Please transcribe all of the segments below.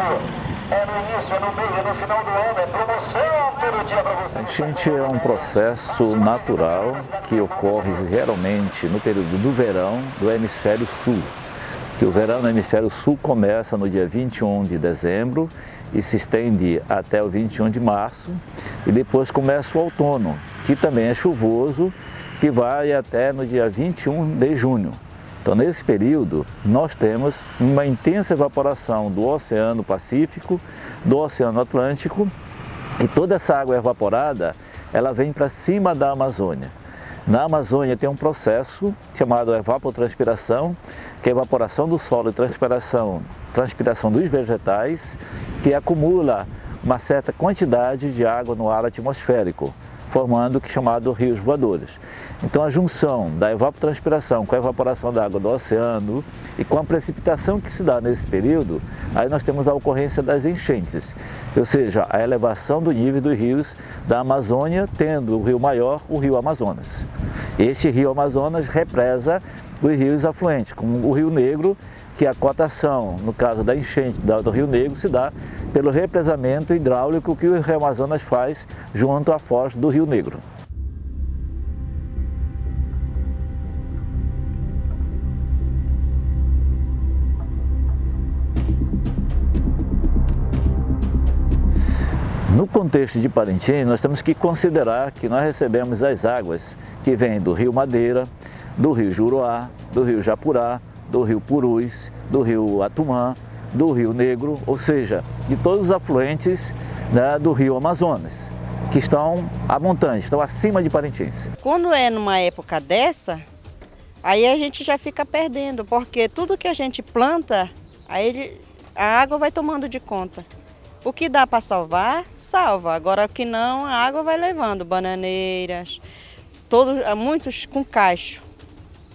É no início, é no meio, é no final do ano, é promoção todo dia para você. A enchente é um processo natural que ocorre geralmente no período do verão do hemisfério sul. Que o verão no hemisfério sul começa no dia 21 de dezembro e se estende até o 21 de março, e depois começa o outono, que também é chuvoso, que vai até no dia 21 de junho. Então, nesse período, nós temos uma intensa evaporação do Oceano Pacífico, do Oceano Atlântico, e toda essa água evaporada, ela vem para cima da Amazônia. Na Amazônia tem um processo chamado evapotranspiração, que é a evaporação do solo e transpiração dos vegetais, que acumula uma certa quantidade de água no ar atmosférico, formando o que é chamado rios voadores. Então a junção da evapotranspiração com a evaporação da água do oceano e com a precipitação que se dá nesse período, aí nós temos a ocorrência das enchentes, ou seja, a elevação do nível dos rios da Amazônia, tendo o rio maior, o rio Amazonas. Este rio Amazonas represa os rios afluentes, como o Rio Negro, que a cotação, no caso da enchente do Rio Negro, se dá pelo represamento hidráulico que o Rio Amazonas faz junto à foz do Rio Negro. No contexto de Parintins, nós temos que considerar que nós recebemos as águas que vêm do Rio Madeira, do Rio Juruá, do Rio Japurá, do Rio Purus, do Rio Atumã, do Rio Negro, ou seja, de todos os afluentes, né, do Rio Amazonas, que estão a montante, estão acima de Parintins. Quando é numa época dessa, aí a gente já fica perdendo, porque tudo que a gente planta, aí a água vai tomando de conta. O que dá para salvar, salva. Agora o que não, a água vai levando. Bananeiras, muitos com cacho.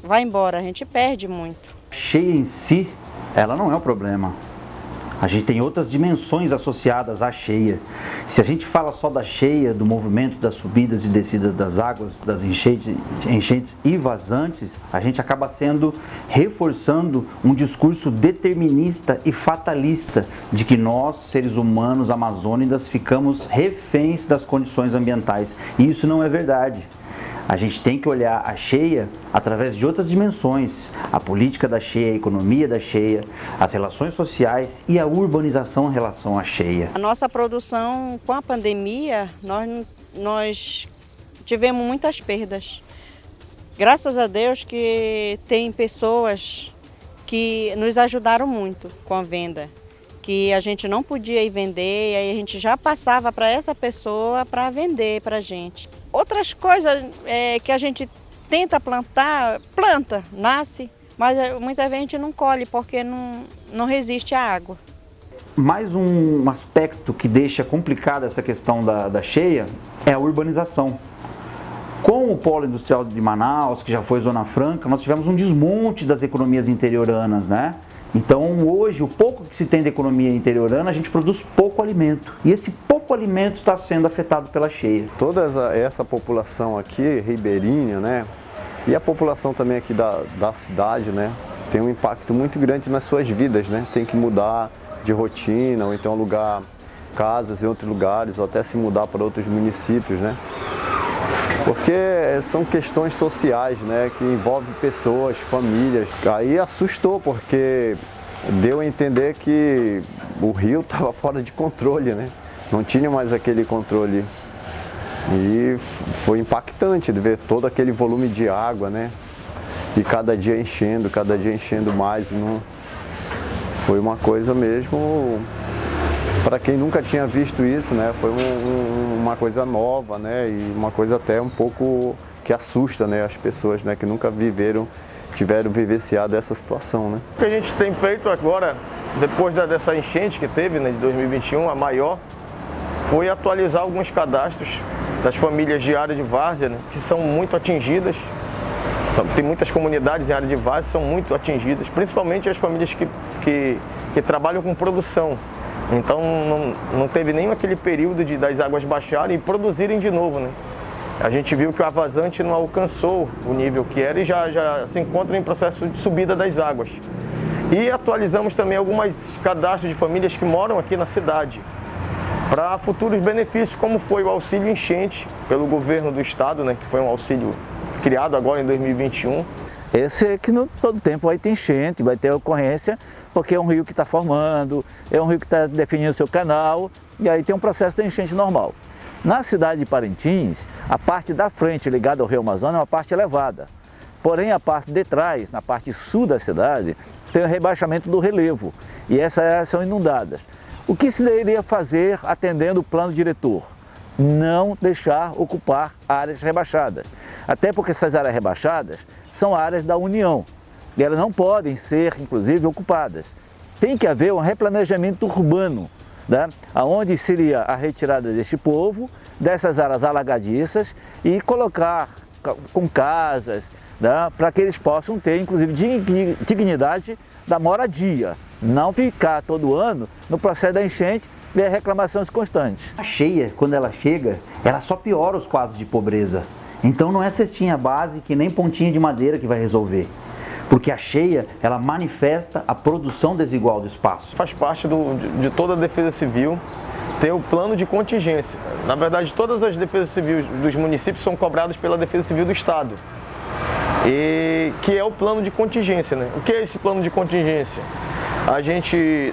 Vai embora, a gente perde muito. A cheia em si, ela não é o problema. A gente tem outras dimensões associadas à cheia. Se a gente fala só da cheia, do movimento das subidas e descidas das águas, das enchentes e vazantes, a gente acaba reforçando um discurso determinista e fatalista de que nós, seres humanos amazônidas, ficamos reféns das condições ambientais. E isso não é verdade. A gente tem que olhar a cheia através de outras dimensões, a política da cheia, a economia da cheia, as relações sociais e a urbanização em relação à cheia. A nossa produção, com a pandemia, nós tivemos muitas perdas. Graças a Deus que tem pessoas que nos ajudaram muito com a venda, que a gente não podia ir vender, e aí a gente já passava para essa pessoa para vender para a gente. Outras coisas que a gente tenta plantar, planta, nasce, mas muitas vezes a gente não colhe porque não resiste à água. Mais um aspecto que deixa complicada essa questão da cheia é a urbanização. Com o polo industrial de Manaus, que já foi Zona Franca, nós tivemos um desmonte das economias interioranas, né? Então hoje, o pouco que se tem de economia interiorana, a gente produz pouco alimento. E esse pouco alimento está sendo afetado pela cheia. Toda essa população aqui, ribeirinha, né? E a população também aqui da cidade, né? Tem um impacto muito grande nas suas vidas, né? Tem que mudar de rotina, ou então alugar casas em outros lugares, ou até se mudar para outros municípios, né? Porque são questões sociais, né, que envolvem pessoas, famílias. Aí assustou, porque deu a entender que o rio estava fora de controle, né? Não tinha mais aquele controle. E foi impactante de ver todo aquele volume de água, né? E cada dia enchendo mais. Não... Foi uma coisa mesmo... Para quem nunca tinha visto isso, né, foi uma coisa nova, né, e uma coisa até um pouco que assusta, né, as pessoas, né, que nunca tiveram vivenciado essa situação, né. O que a gente tem feito agora, depois dessa enchente que teve, né, de 2021, a maior, foi atualizar alguns cadastros das famílias de área de várzea, né, que são muito atingidas. Tem muitas comunidades em área de várzea que são muito atingidas, principalmente as famílias que trabalham com produção. Então não teve nem aquele período das águas baixarem e produzirem de novo, né? A gente viu que a vazante não alcançou o nível que era e já se encontra em processo de subida das águas. E atualizamos também alguns cadastros de famílias que moram aqui na cidade, para futuros benefícios, como foi o auxílio enchente pelo governo do estado, né, que foi um auxílio criado agora em 2021. Esse é que todo tempo vai ter enchente, vai ter ocorrência, porque é um rio que está formando, é um rio que está definindo o seu canal, e aí tem um processo de enchente normal. Na cidade de Parintins, a parte da frente ligada ao rio Amazonas é uma parte elevada. Porém, a parte de trás, na parte sul da cidade, tem o rebaixamento do relevo, e essas áreas são inundadas. O que se deveria fazer atendendo o plano diretor? Não deixar ocupar áreas rebaixadas. Até porque essas áreas rebaixadas são áreas da União, e elas não podem ser, inclusive, ocupadas. Tem que haver um replanejamento urbano, né? Onde seria a retirada deste povo, dessas áreas alagadiças, e colocar com casas, né? Para que eles possam ter, inclusive, dignidade da moradia. Não ficar todo ano no processo da enchente e as reclamações constantes. A cheia, quando ela chega, ela só piora os quadros de pobreza. Então não é cestinha básica e nem pontinha de madeira que vai resolver. Porque a cheia, ela manifesta a produção desigual do espaço. Faz parte de toda a Defesa Civil ter o plano de contingência. Na verdade, todas as defesas civis dos municípios são cobradas pela Defesa Civil do Estado. E que é o plano de contingência, né? O que é esse plano de contingência? A gente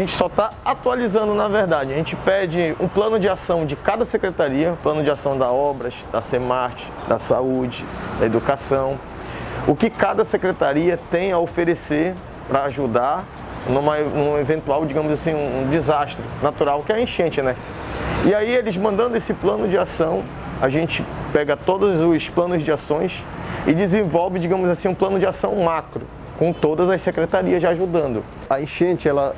só está atualizando, na verdade. A gente pede um plano de ação de cada secretaria, plano de ação da Obras, da Semarte, da Saúde, da Educação. O que cada secretaria tem a oferecer para ajudar num eventual, digamos assim, um desastre natural, que é a enchente, né? E aí, eles mandando esse plano de ação, a gente pega todos os planos de ações e desenvolve, digamos assim, um plano de ação macro, com todas as secretarias já ajudando. A enchente, ela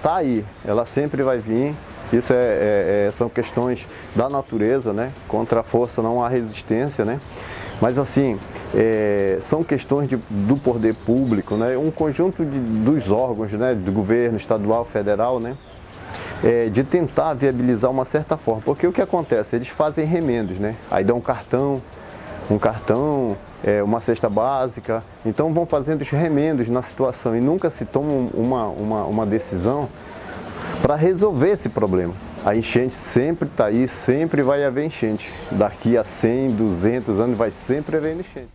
tá aí, ela sempre vai vir. Isso são questões da natureza, né? Contra a força não há resistência, né? Mas assim, são questões do poder público, né? Um conjunto dos órgãos, né? Do governo estadual, federal, né? De tentar viabilizar uma certa forma. Porque o que acontece? Eles fazem remendos, né? Aí dão um cartão, uma cesta básica, então vão fazendo os remendos na situação e nunca se toma uma decisão para resolver esse problema. A enchente sempre está aí, sempre vai haver enchente. Daqui a 100, 200 anos vai sempre haver enchente.